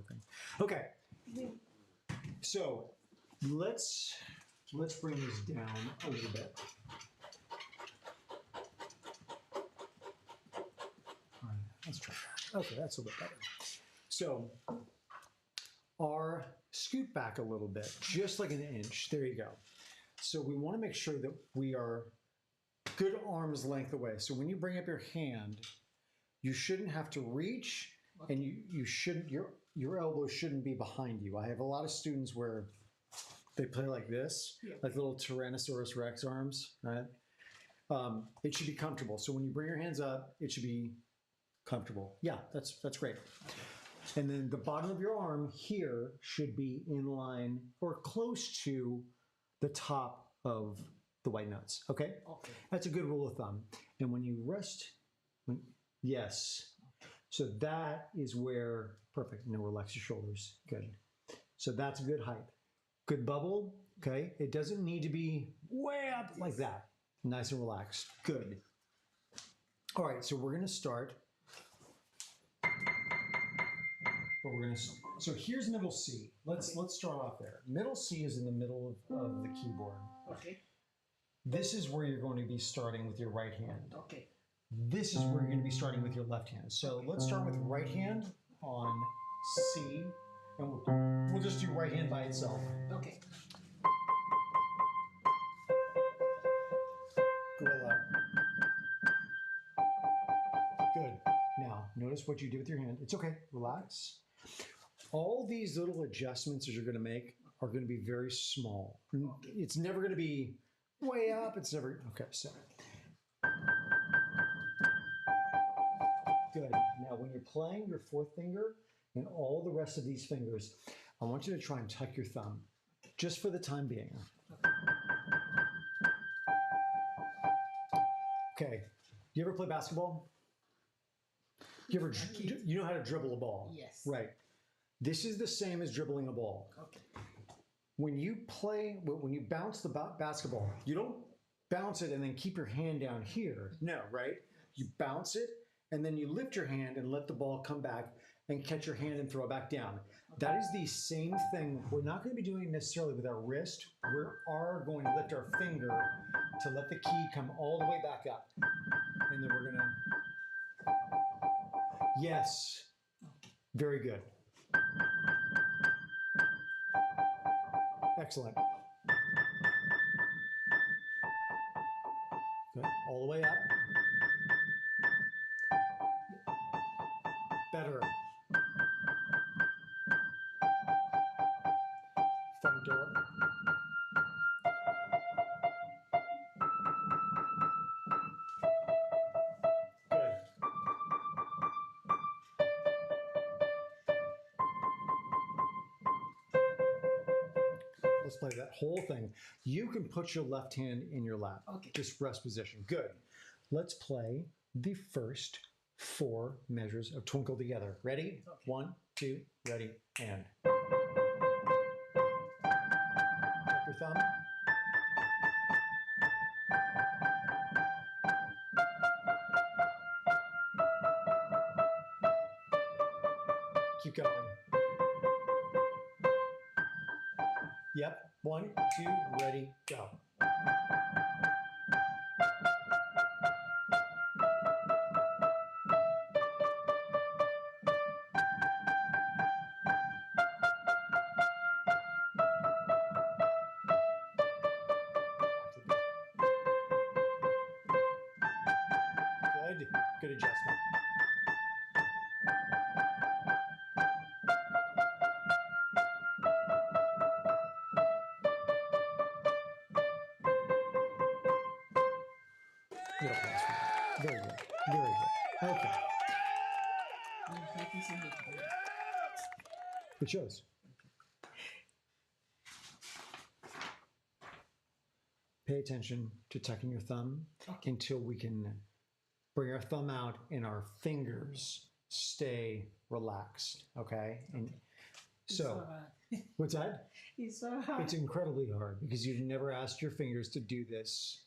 of thing. Okay, so let's bring this down a little bit. All right, let's try that. Okay, that's a little bit better. So our scoot back a little bit, just like an inch. There you go. So we want to make sure that we are good arm's length away. So when you bring up your hand, you shouldn't have to reach, and you shouldn't, your elbow shouldn't be behind you. I have a lot of students where they play like this, like little Tyrannosaurus Rex arms, right? It should be comfortable. So when you bring your hands up, it should be comfortable. Yeah, that's great. And then the bottom of your arm here should be in line or close to the top of the white nuts, okay? Okay. That's a good rule of thumb. And when you rest, yes. So that is where, perfect, now relax your shoulders, good. So that's a good height. Good bubble, okay? It doesn't need to be way up like that. Nice and relaxed, good. All right, so we're gonna start. So here's middle C. Let's start off there. Middle C is in the middle of the keyboard. Okay. This is where you're going to be starting with your right hand. Okay. This is where you're going to be starting with your left hand. So let's start with right hand on C, and we'll just do right hand by itself. Okay. Gorilla. Good. Now, notice what you do with your hand. It's okay. Relax. All these little adjustments that you're going to make are going to be very small. It's never going to be way up. It's never... Okay, so... Good. Now, when you're playing your fourth finger and all the rest of these fingers, I want you to try and tuck your thumb, just for the time being. Okay. Do you ever play basketball? You know how to dribble a ball? Yes. Right. This is the same as dribbling a ball. Okay. When you bounce the basketball, you don't bounce it and then keep your hand down here. No, right? You bounce it, and then you lift your hand and let the ball come back and catch your hand and throw it back down. That is the same thing. We're not going to be doing it necessarily with our wrist. We are going to lift our finger to let the key come all the way back up. And then we're going to... Yes. Very good. Excellent. Good. All the way up. Better. Front door. Good. Let's play that whole thing. You can put your left hand in your lap. Okay. Just rest position. Good. Let's play the first 4 measures of Twinkle together. Ready? Okay. 1, 2, ready, and. Up your thumb. Keep going. Yep. 1, 2, ready, go. Good. Good adjustment. Little pass for that. Very good. Very good. Okay. It shows. Pay attention to tucking your thumb until we can bring our thumb out and our fingers stay relaxed. Okay? And so, what's that? It's so hard. It's incredibly hard because you've never asked your fingers to do this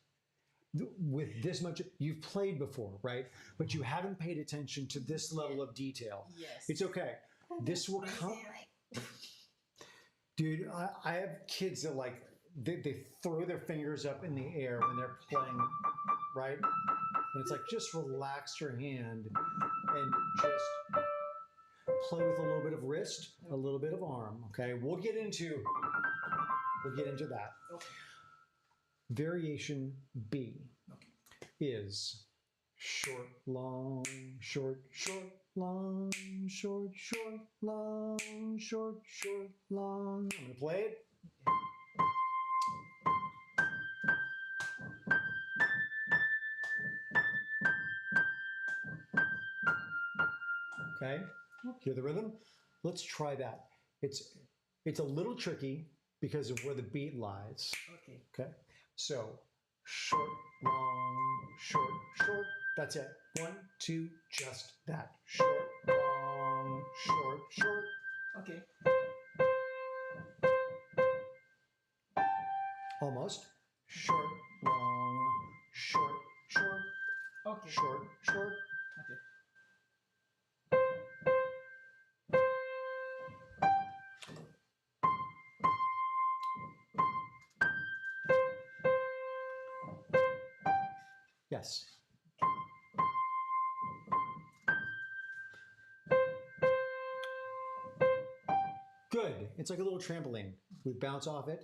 with this much. You've played before, right? But you haven't paid attention to this level of detail. Yes. It's okay. This will come. Dude, I have kids that like, they throw their fingers up in the air when they're playing, right? And it's like, just relax your hand and just play with a little bit of wrist, a little bit of arm, okay? We'll get into that. Okay. Variation B is short, long, short, short, long, short, short, long, short, short, long. I'm gonna play it. Okay, hear the rhythm? Let's try that. It's a little tricky because of where the beat lies. Okay. Okay, so short, long, short, short. That's it. 1, 2, just that. Short, long, short, short. Okay. Almost. Short, long, short, short, Okay. short, short. Okay. Yes. Good. It's like a little trampoline. We bounce off it.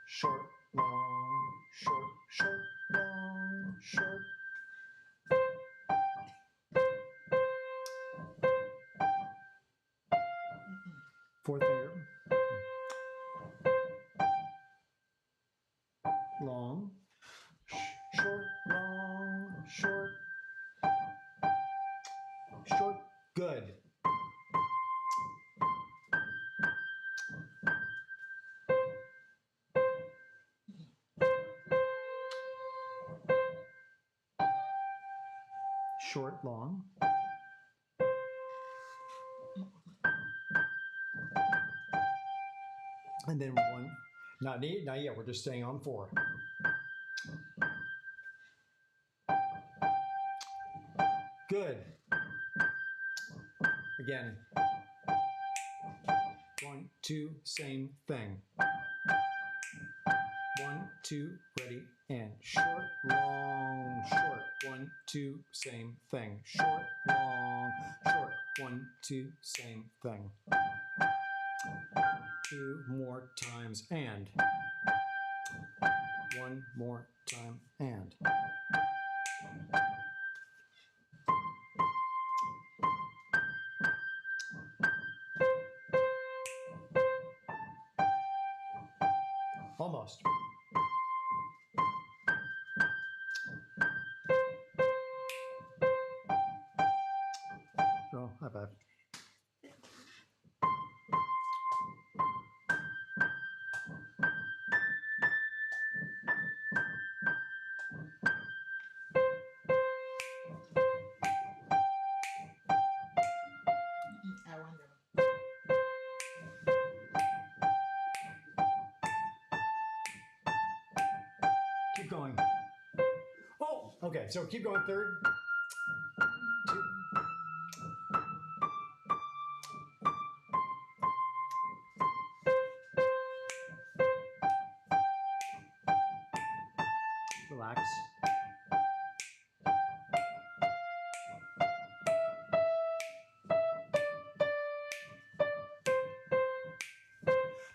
Short, long, short, short, long, short. Fourth finger. Long, short, long, short, short. Good. Short, long. And then 1, not yet, we're just staying on 4. Good. Again. 1, 2, same thing. 1, 2, ready, and short, long, short. 1, 2, same thing. Short, long, short. 1, 2, same thing. 2 more times, and 1 more time, and. Almost. Oh, high five. I wonder. Keep going. Oh, okay, so keep going. 3rd. 2. Relax.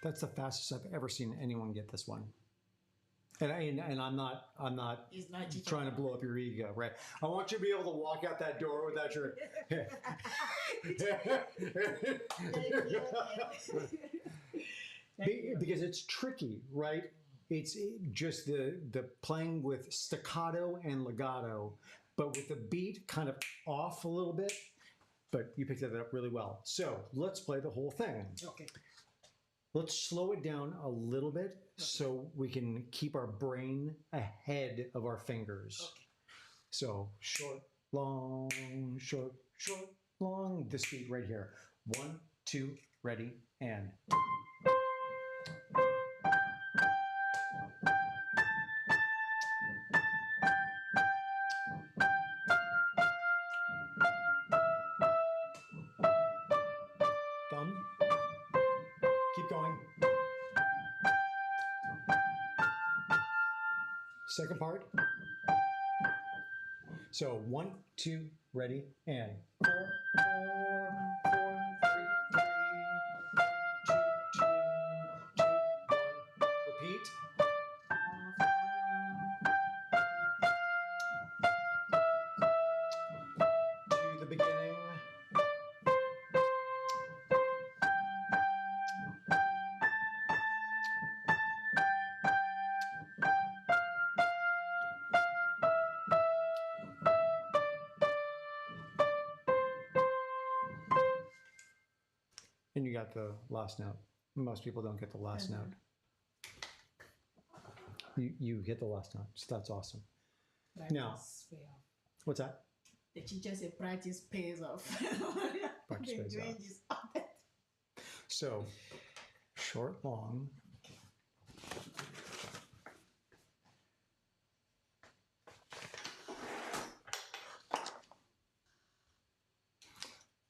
That's the fastest I've ever seen anyone get this one. And I'm not trying to blow up your ego, right? I want you to be able to walk out that door without your because it's tricky, right? It's just the playing with staccato and legato, but with the beat kind of off a little bit. But you picked that up really well. So let's play the whole thing. Okay. Let's slow it down a little bit so we can keep our brain ahead of our fingers. Okay. So short, long, short, short, long. This beat right here. 1, 2, ready, and. Second part. So 1, 2, ready, and 4, 4, 4, 3, 3, 2, 2, 2, 1. Repeat. To the beginning. And you got the last note. Most people don't get the last note. You hit the last note. So that's awesome. Now, what's that? The teacher said practice pays off. Practice pays off. So, short, long.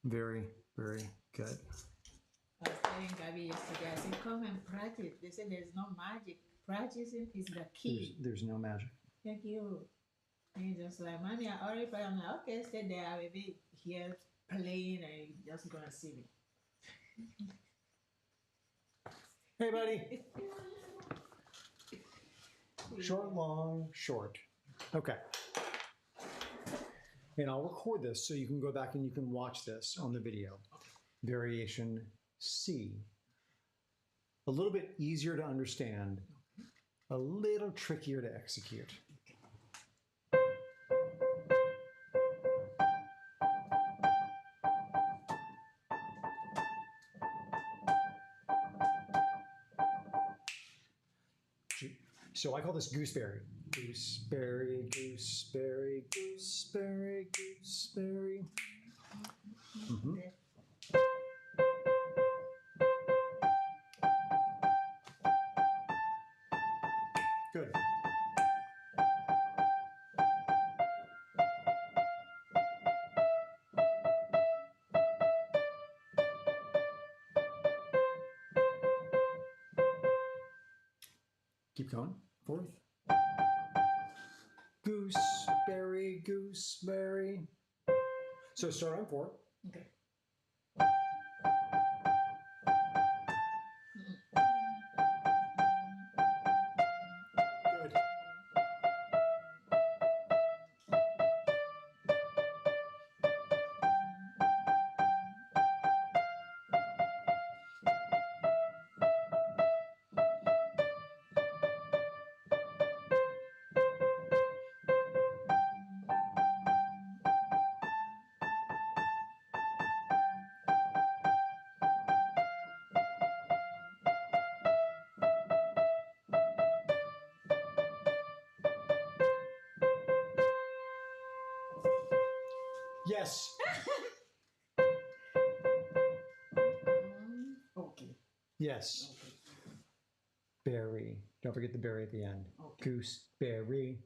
Very, very good. I was telling Gabby yesterday, I said, come and practice. They said there's no magic. Practicing is the key. There's no magic. Thank you. And he's just like, Mommy, I already played. I'm like, okay, stay there. I will be here playing and you're just going to see me. Hey, buddy. Short, long, short. Okay. And I'll record this so you can go back and you can watch this on the video. Variation C. A little bit easier to understand, a little trickier to execute. So I call this gooseberry. Gooseberry, gooseberry, gooseberry, gooseberry. Mm-hmm. Good. Keep going. Fourth. Gooseberry, gooseberry. So start on 4. Okay. Good. Yes. Okay. Yes. Okay. Berry. Don't forget the berry at the end. Okay. Gooseberry.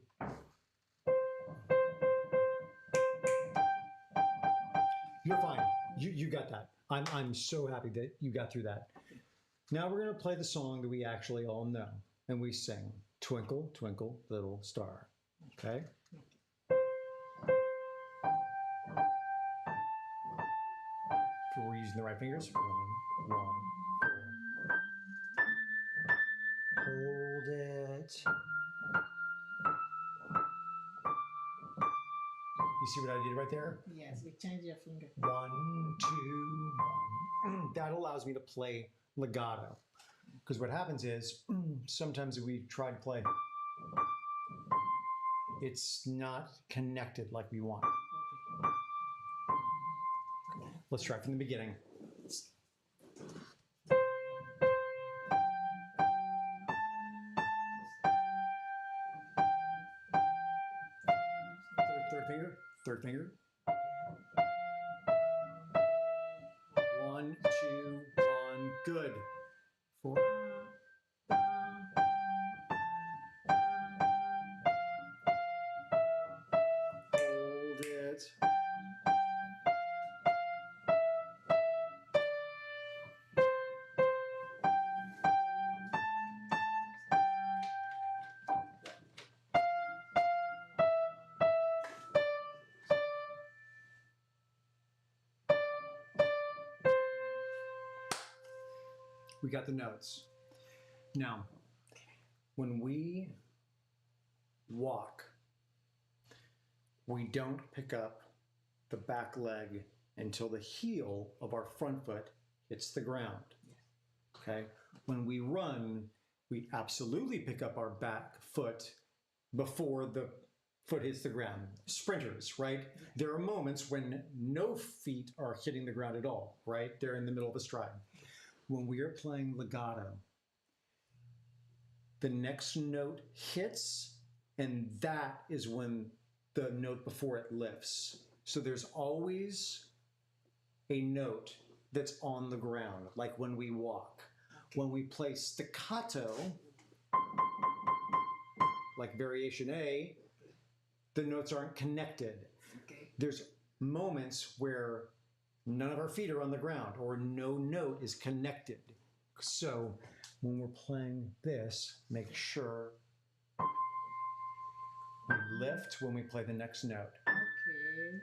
You're fine. You got that. I'm so happy that you got through that. Now we're going to play the song that we actually all know, and we sing Twinkle, Twinkle, Little Star. Okay? If we're using the right fingers. 1, 1, 4. Hold it. You see what I did right there? Yes, we change your finger. 1, 2, 1. That allows me to play legato. Because what happens is, sometimes if we try to play, it's not connected like we want. Okay. Let's try from the beginning. Third finger. 1, 2, 1, good. 4. Hold it. We got the notes. Now, when we walk, we don't pick up the back leg until the heel of our front foot hits the ground. Okay? When we run, we absolutely pick up our back foot before the foot hits the ground. Sprinters, right? There are moments when no feet are hitting the ground at all, right? They're in the middle of a stride. When we are playing legato, the next note hits, and that is when the note before it lifts. So there's always a note that's on the ground, like when we walk. When we play staccato, like variation A, the notes aren't connected. There's moments where none of our feet are on the ground or no note is connected. So when we're playing this, make sure we lift when we play the next note. Okay.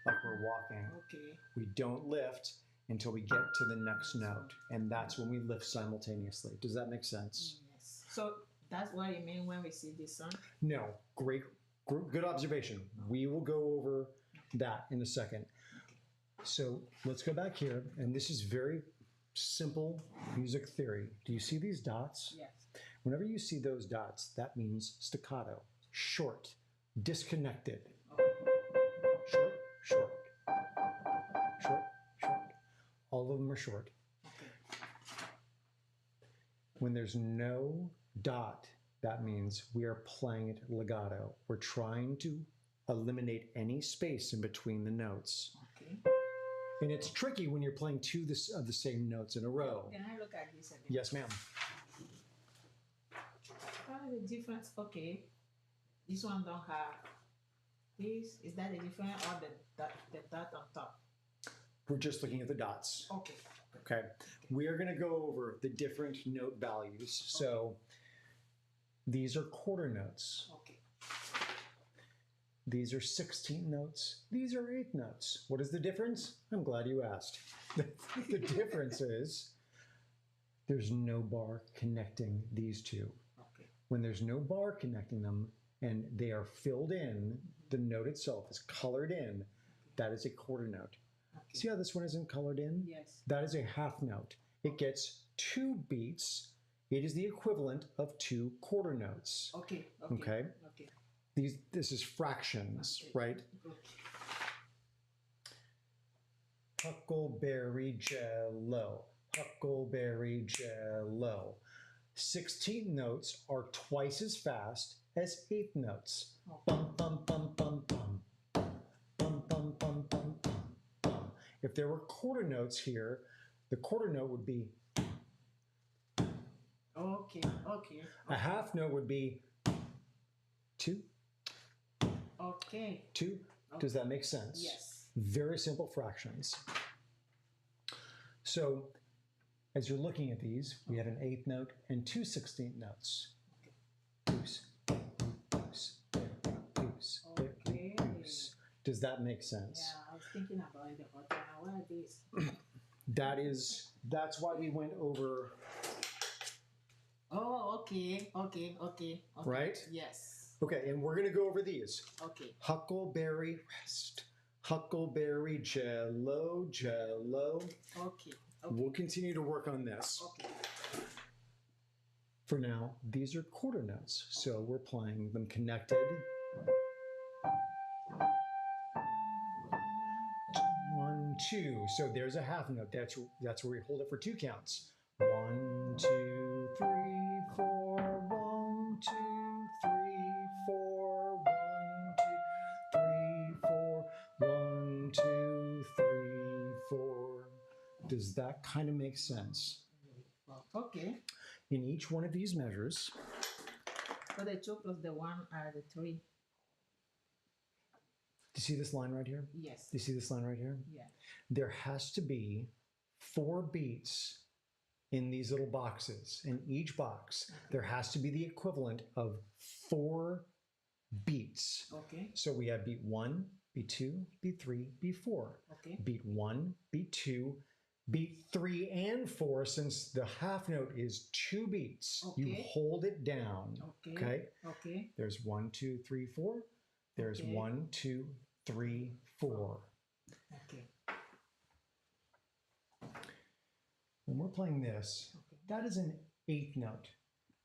Like we're walking. Okay. We don't lift until we get to the next note, and that's when we lift simultaneously. Does that make sense? Yes. So that's what you mean when we see this song? No. Good observation. We will go over that in a second. So let's go back here, and this is very simple music theory. Do you see these dots? Yes. Whenever you see those dots, that means staccato, short, disconnected. Okay. Short, short, short, short. All of them are short. Okay. When there's no dot, that means we are playing it legato. We're trying to eliminate any space in between the notes. Okay. And it's tricky when you're playing two of the same notes in a row. Can I look at this again? Yes, ma'am. What is the difference? Okay. This one don't have this. Is that the difference or the dot on top? We're just looking at the dots. Okay. Okay. We are going to go over the different note values. So these are quarter notes. Okay. These are 16th notes. These are 8th notes. What is the difference? I'm glad you asked. The difference is there's no bar connecting these two. Okay. When there's no bar connecting them and they are filled in, the note itself is colored in, that is a quarter note. Okay. See how this one isn't colored in? Yes. That is a half note. It gets 2 beats. It is the equivalent of 2 quarter notes. Okay. Okay? Okay. This is fractions, Okay. right? Okay. Huckleberry jello, huckleberry jello. 16th notes are twice as fast as 8th notes. Bum, bum, bum, bum, bum. Bum, bum, bum, bum, bum, bum. If there were quarter notes here, the quarter note would be. Okay. Okay. A half note would be 2, Okay. 2. Does that make sense? Yes. Very simple fractions. So as you're looking at these, we have an 8th note and 2 16th notes. Goose, goose, goose, Okay. goose. Does that make sense? Yeah, I was thinking about it, but what are these? That's why we went over. Oh, okay. Right? Yes. Okay, and we're going to go over these. Okay. Huckleberry rest, huckleberry jello, jello. Okay. We'll continue to work on this. Okay. For now, these are quarter notes, so we're playing them connected. 1, 2. So there's a half note. That's where we hold it for 2 counts. 1, 2, 3, 4. 1, 2, 3, 4. 1, 2, 3, 4. 1, 2, 3, 4. Does that kind of make sense? Okay. In each one of these measures, So the 2 plus the 1 are the 3. do you see this line right here? Yes. Do you see this line right here? Yeah. There has to be 4 beats in these little boxes. In each box, there has to be the equivalent of 4 beats. Okay. So we have beat 1, beat 2, beat 3, beat 4. Okay. Beat 1, beat 2, Beat 3 and 4, since the half note is 2 beats, you Okay. hold it down. Okay. Okay. Okay. There's 1, 2, 3, 4. There's Okay. 1, 2, 3, 4. Okay. When we're playing this, that is an 8th note.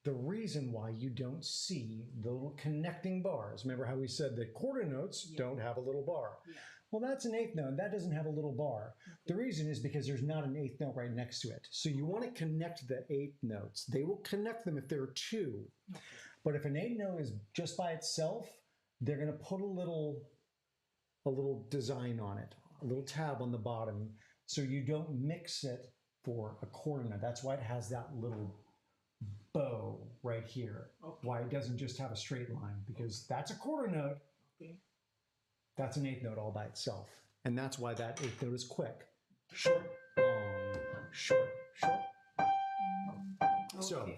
The reason why you don't see the little connecting bars, remember how we said that quarter notes don't have a little bar. Yeah. Well, that's an 8th note. That doesn't have a little bar. The reason is because there's not an 8th note right next to it. So you want to connect the 8th notes. They will connect them if there are 2. Okay. But if an 8th note is just by itself, they're going to put a little design on it, a little tab on the bottom, so you don't mix it for a quarter note. That's why it has that little bow right here. Okay. Why it doesn't just have a straight line, because that's a quarter note. Okay. That's an 8th note all by itself. And that's why that 8th note is quick. Short, long, short, short. Okay. So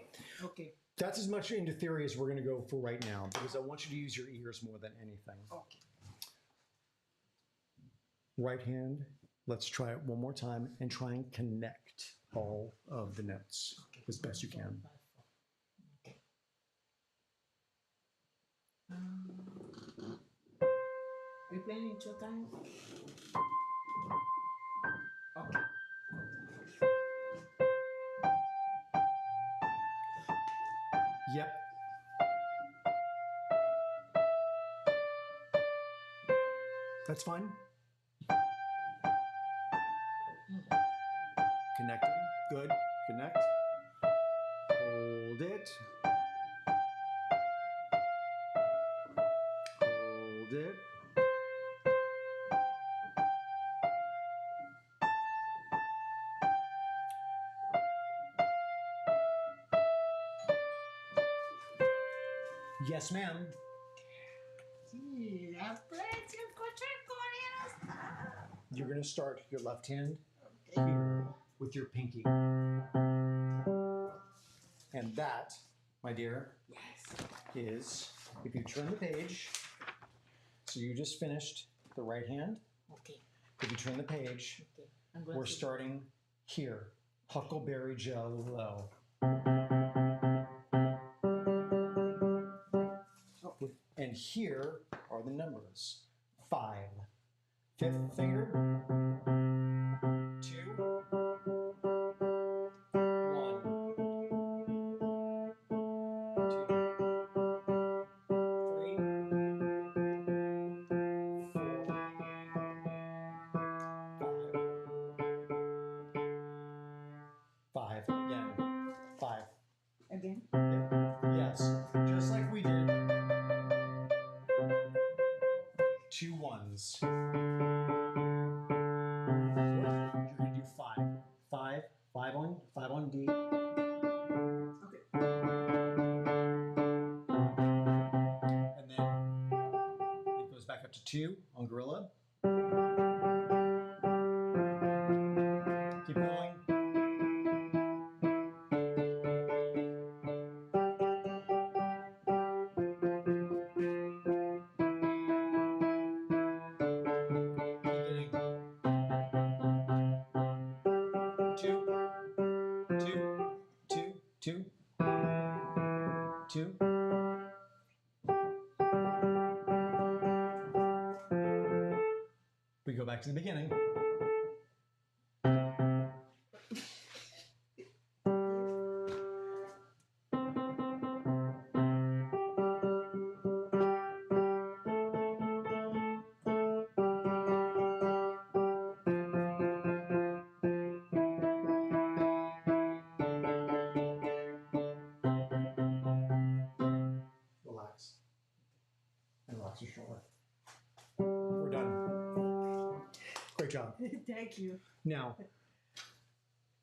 Okay. that's as much into theory as we're going to go for right now, because I want you to use your ears more than anything. Okay. Right hand, let's try it one more time and try and connect all of the notes as best you can. Okay. We playing in 2 times? Okay. Yep. That's fine. Connecting. Good. Connect. Hold it. Hold it. Yes, ma'am. Gee, I played some Korean. You're going to start your left hand Okay. here with your pinky. And that, my dear, Yes. is, if you turn the page, so you just finished the right hand. Okay. If you turn the page, Okay. I'm going we're to starting here. Huckleberry Jello. Okay. And here are the numbers. 5. 5th finger. 2. 1. 2. 3. 4. 5. 5. Again. 5. Again. Yes. Just like we did. 2 1s. You're going to do 5. 5. 5 on D. Okay. And then it goes back up to 2 on Gorilla. Keep going. Beginning. 2, 2, 2, 2, 2. We go back to the beginning. Relax. And relax your shoulder. We're done. Great job. Thank you. Now,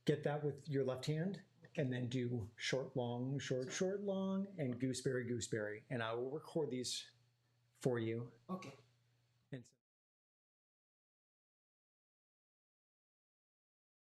get that with your left hand, and then do short, long, short, short, long, and gooseberry, gooseberry. And I will record these for you. Okay. And